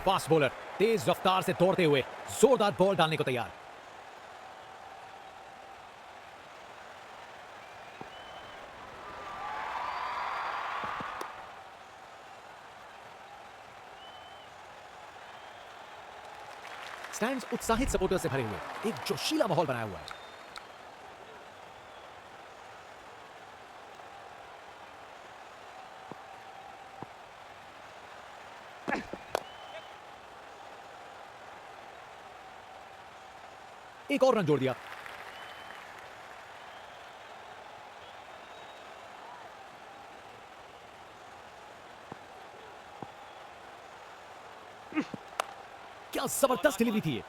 Fast bowler तेज रफ्तार से दौड़ते हुए जोरदार बॉल डालने को तैयार। स्टैंड्स उत्साहित सपोर्टर से भरे हुए एक जोशीला माहौल बनाया हुआ है। एक और रन जोड़ दिया। क्या जबरदस्त डिलीवरी थी ये।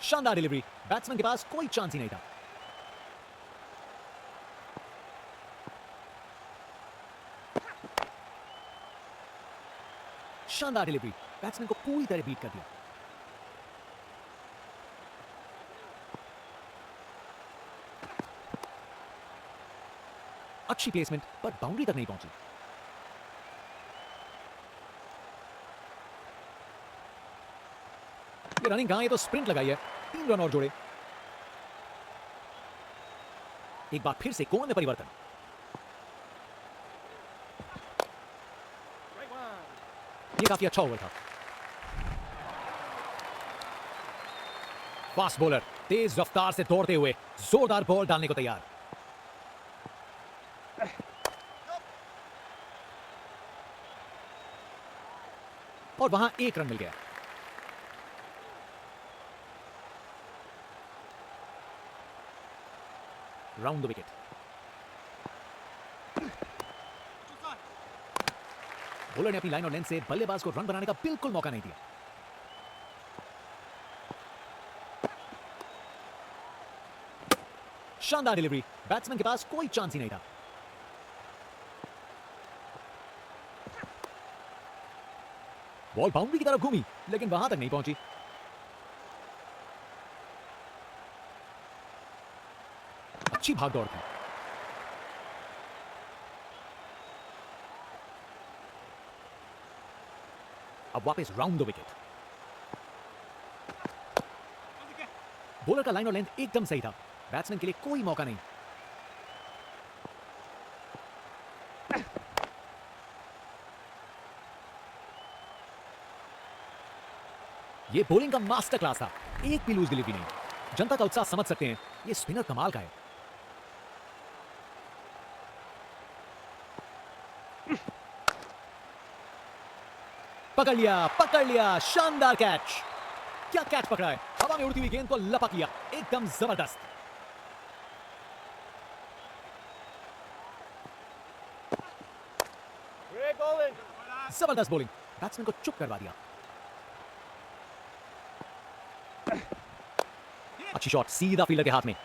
शानदार डिलीवरी, बैट्समैन के पास कोई चांस ही नहीं था। शानदार डिलीवरी, बैट्समैन को पूरी तरह बीट कर दिया। अच्छी प्लेसमेंट पर बाउंड्री तक नहीं पहुंची। ये रनिंग कहां, ये तो स्प्रिंट लगाई है। 3 रन और जोड़े। एक बार फिर से कोण में परिवर्तन। ये काफी अच्छा ओवर था। फास्ट बॉलर तेज रफ्तार से दौड़ते हुए जोरदार बॉल डालने को तैयार। और वहां एक रन मिल गया। Round the wicket. बॉलर ने अपनी लाइन और लेंथ से बल्लेबाज को रन बनाने का बिल्कुल मौका नहीं दिया। शानदार डिलीवरी, बैट्समैन के पास कोई चांस ही नहीं था। बॉल बाउंड्री की तरफ घूमी लेकिन वहां तक नहीं पहुंची। अच्छी भागदौड़ थी। अब वापस राउंड द विकेट। बॉलर का लाइन और लेंथ एकदम सही था। बैट्समैन के लिए कोई मौका नहीं। ये बॉलिंग का मास्टर क्लास था। एक भी लूज डिलीवरी नहीं। जनता का उत्साह समझ सकते हैं, ये स्पिनर कमाल का है। पकड़ लिया, शानदार कैच। क्या कैच पकड़ा है, हवा में उड़ती हुई गेंद को लपक लिया, एकदम जबरदस्त। जबरदस्त बॉलिंग, बैट्समैन को चुप करवा दिया। अच्छी शॉट सीधा फील्डर के हाथ में।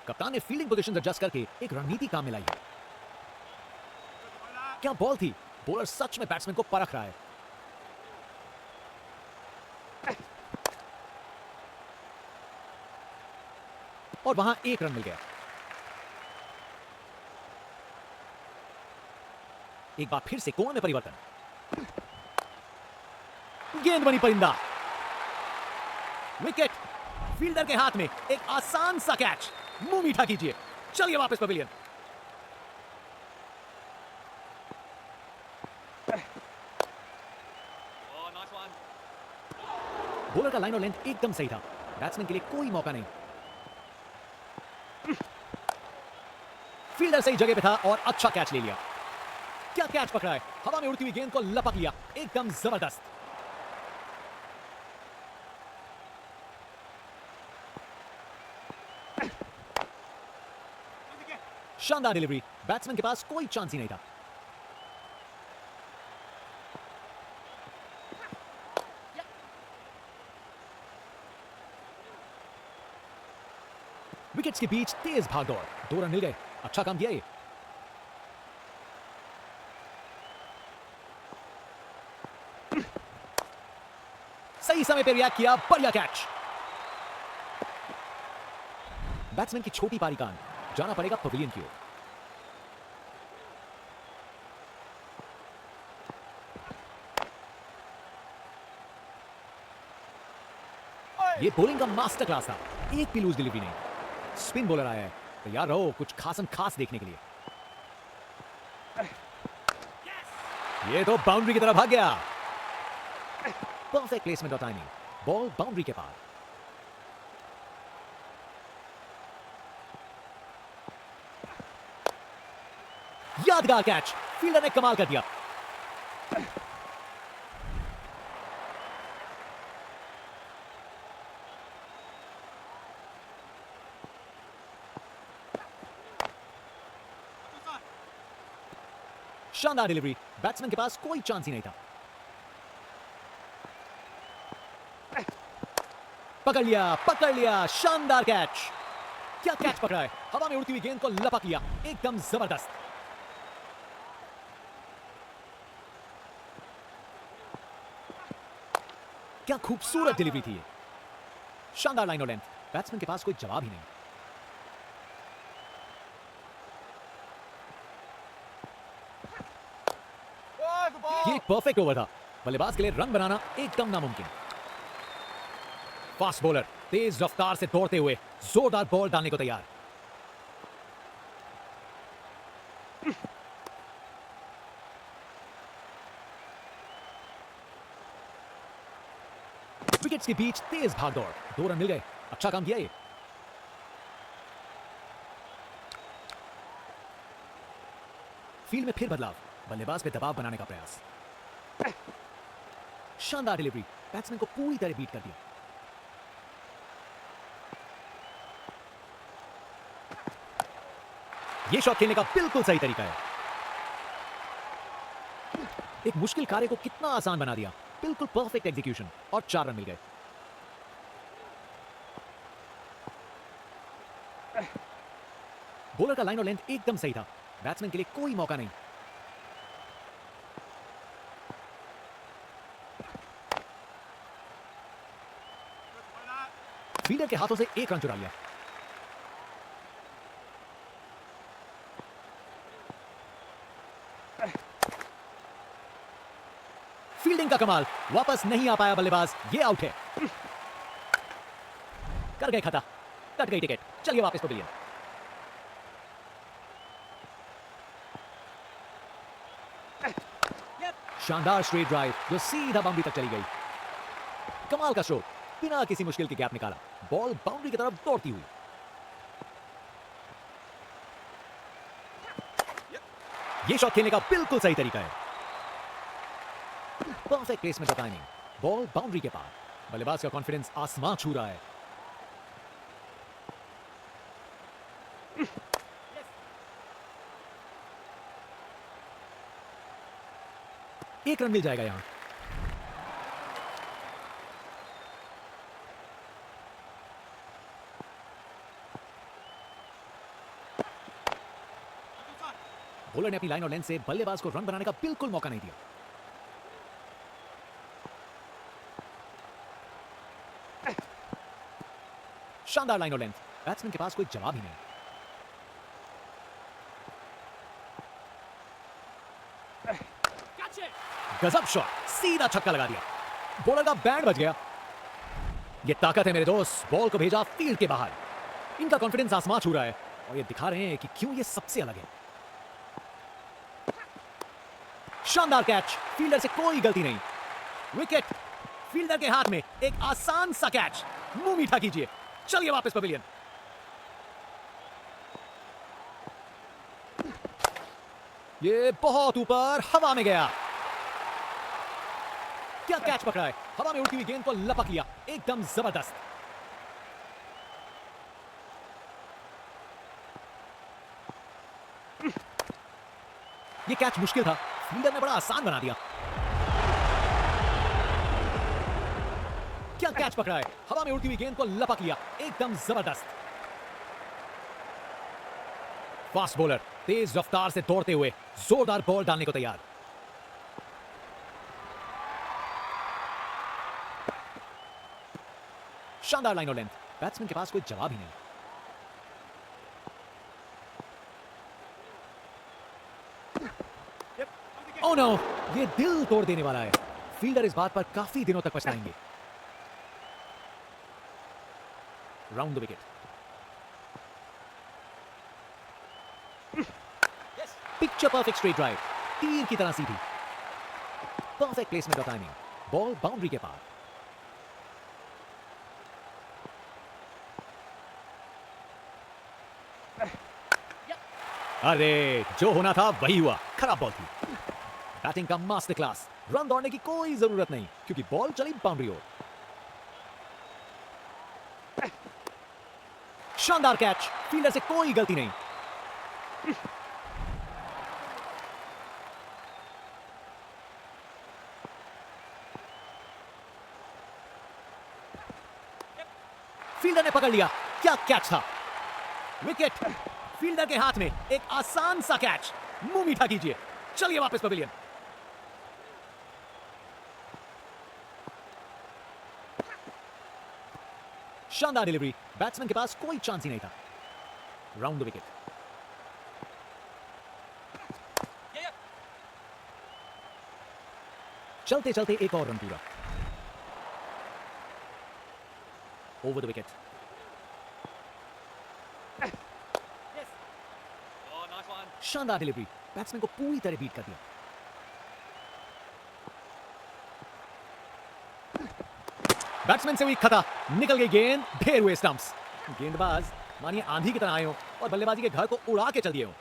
कप्तान ने फील्डिंग पोजीशन एडजस्ट करके एक रणनीति काम में लाई है। क्या बॉल थी, बॉलर सच में बैट्समैन को परख रहा है। और वहां एक रन मिल गया। एक बार फिर से कोण में परिवर्तन। गेंद बनी परिंदा। विकेट, फील्डर के हाथ में एक आसान सा कैच। मुंह मीठा कीजिए, चलिए वापस पवेलियन। बॉलर का लाइन और लेंथ एकदम सही था। बैट्समैन के लिए कोई मौका नहीं। फील्डर सही जगह पे था और अच्छा कैच ले लिया। क्या कैच पकड़ा है, हवा में उड़ती हुई गेंद को लपक लिया, एकदम जबरदस्त। शानदार डिलीवरी, बैट्समैन के पास कोई चांस ही नहीं था। विकेट्स के बीच तेज भागदौड़, 2 रन मिल गए। अच्छा काम किया ये। सही समय पे रिएक्ट किया, बढ़िया कैच। बैट्समैन की छोटी पारी का अंत, जाना पड़ेगा पवेलियन की ओर। ये बॉलिंग का मास्टर क्लास था, एक भी लूज डिलीवरी नहीं। स्पिन बॉलर आया है, तैयार रहो कुछ खासम खास देखने के लिए। ये तो बाउंड्री की तरफ भाग गया। परफेक्ट प्लेसमेंट और टाइमिंग, बॉल बाउंड्री के पार। यादगार कैच, फील्डर ने कमाल कर दिया। शानदार डिलीवरी, बैट्समैन के पास कोई चांस ही नहीं था। पकड़ लिया, शानदार कैच। क्या कैच पकड़ा है, हवा में उड़ती हुई गेंद को लपक लिया, एकदम जबरदस्त। क्या खूबसूरत डिलीवरी थी ये। शानदार लाइन और लेंथ, बैट्समैन के पास कोई जवाब ही नहीं। ये एक परफेक्ट ओवर था, बल्लेबाज के लिए रन बनाना एकदम नामुमकिन। फास्ट बॉलर तेज रफ्तार से दौड़ते हुए जोरदार बॉल डालने को तैयार। विकेट्स के बीच तेज भाग दौड़, 2 रन मिल गए, अच्छा काम किया ये। फील्ड में फिर बदलाव, बल्लेबाज पे दबाव बनाने का प्रयास। शानदार डिलीवरी, बैट्समैन को पूरी तरह बीट कर दिया। ये शॉट खेलने का बिल्कुल सही तरीका है। एक मुश्किल कार्य को कितना आसान बना दिया, बिल्कुल परफेक्ट एग्जीक्यूशन और 4 रन मिल गए। बॉलर का लाइन और लेंथ एकदम सही था, बैट्समैन के लिए कोई मौका नहीं। फील्डर के हाथों से 1 रन चुरा लिया। फील्डिंग का कमाल, वापस नहीं आ पाया बल्लेबाज, ये आउट है। कर गए खता, कट गई टिकट, चलिए वापस पवेलियन। शानदार स्ट्रेट ड्राइव जो सीधा बाउंड्री तक चली गई। कमाल का स्ट्रोक, बिना किसी मुश्किल के गैप निकाला, बॉल बाउंड्री की तरफ दौड़ती हुई। ये शॉट खेलने का बिल्कुल सही तरीका है। परफेक्ट प्लेसमेंट और टाइमिंग, बॉल बाउंड्री के पार। बल्लेबाज का कॉन्फिडेंस आसमान छू रहा है। एक रन मिल जाएगा यहां। बॉलर ने अपनी लाइन और लेंथ से बल्लेबाज को रन बनाने का बिल्कुल मौका नहीं दिया। शानदार लाइन और लेंथ, बैट्समैन के पास कोई जवाब ही नहीं। गजब शॉट, सीधा छक्का लगा दिया, बॉलर का बैंड बज गया। ये ताकत है मेरे दोस्त, बॉल को भेजा फील्ड के बाहर। इनका कॉन्फिडेंस आसमान छू रहा है और ये दिखा रहे हैं कि क्यों ये सबसे अलग है। शानदार कैच, फील्डर से कोई गलती नहीं। विकेट, फील्डर के हाथ में एक आसान सा कैच, मुंह मीठा कीजिए, चलिए वापस पवेलियन। ये बहुत ऊपर हवा में गया। क्या कैच पकड़ा है, हवा में उड़ती हुई गेंद को लपक लिया, एकदम जबरदस्त। ये कैच मुश्किल था, फील्डर ने बड़ा आसान बना दिया। क्या कैच पकड़ा है, हवा में उड़ती हुई गेंद को लपक लिया, एकदम जबरदस्त। फास्ट बॉलर तेज रफ्तार से दौड़ते हुए जोरदार बॉल डालने को तैयार। शानदार लाइन और लेंथ, बैट्समैन के पास कोई जवाब ही नहीं। ओह नो, ये दिल तोड़ देने वाला है। फील्डर इस बात पर काफी दिनों तक पछताएंगे। Round the wicket. Picture perfect straight drive, तीर की तरह सीधी। परफेक्ट प्लेसमेंट और टाइमिंग, बॉल बाउंड्री के पार। अरे जो होना था वही हुआ, खराब बॉल थी। बैटिंग का मास्टर क्लास, रन दौड़ने की कोई जरूरत नहीं क्योंकि बॉल चली बाउंड्री ओर। शानदार कैच, फील्डर से कोई गलती नहीं। फील्डर ने पकड़ लिया, क्या कैच था। विकेट, फील्डर के हाथ में एक आसान सा कैच। मुंह मीठा कीजिए, चलिए वापस पवेलियन। शानदार डिलीवरी, बैट्समैन के पास कोई चांस ही नहीं था। Round the wicket. चलते चलते एक और रन पूरा। Over the wicket. शानदार डिलीवरी, बैट्समैन को पूरी तरह बीट कर दिया। बैट्समैन से हुई खता, निकल गई गेंद, ढेर हुए स्टंप्स। गेंदबाज मानिए आंधी की तरह आए हो और बल्लेबाजी के घर को उड़ा के चल दिए हो।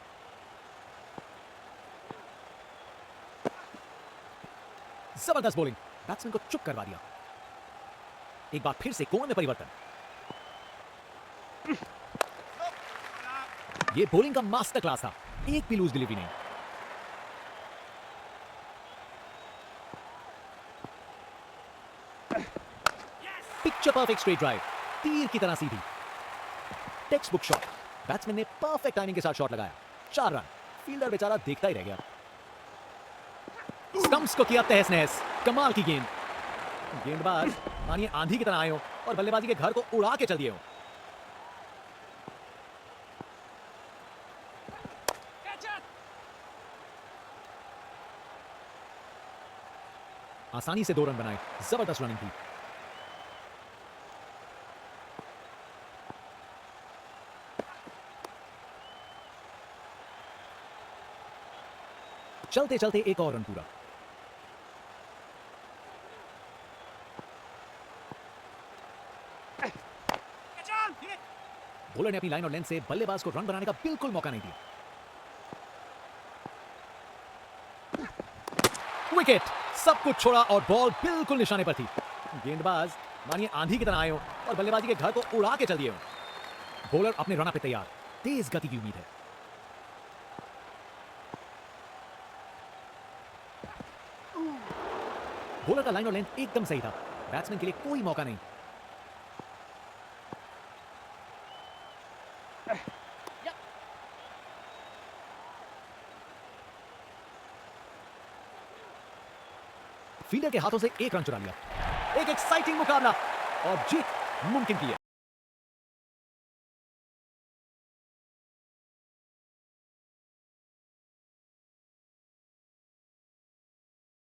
जबरदस्त बॉलिंग, बैट्समैन को चुप करवा दिया। एक बार फिर से कोण में परिवर्तन। ये बॉलिंग का मास्टर क्लास था, एक भी लूज डिलीवरी नहीं। पिक्चर परफेक्ट स्ट्रेट ड्राइव, तीर की तरह सीधी। टेक्स्ट बुक शॉट, बैट्समैन ने परफेक्ट टाइमिंग के साथ शॉट लगाया। 4 रन, फील्डर बेचारा देखता ही रह गया। स्टंप्स को किया तहस नहस, कमाल की गेंद। गेंदबाज मानिए आंधी की तरह आए हो और बल्लेबाजी के घर को उड़ा के चल दिए हो। आसानी से 2 रन बनाए, जबरदस्त रनिंग थी। चलते चलते एक और रन पूरा। बॉलर ने अपनी लाइन और लेंथ से बल्लेबाज को रन बनाने का बिल्कुल मौका नहीं दिया। विकेट, सब कुछ छोड़ा और बॉल बिल्कुल निशाने पर थी। गेंदबाज मानिए आंधी की तरह आए हो और बल्लेबाजी के घर को उड़ा के चल दिए हो। बॉलर अपने रन पे तैयार, तेज गति की उम्मीद है। बॉलर का लाइन और लेंथ एकदम सही था, बैट्समैन के लिए कोई मौका नहीं। फील्डर के हाथों से 1 रन चुरा लिया। एक एक्साइटिंग मुकाबला और जीत मुमकिन की है।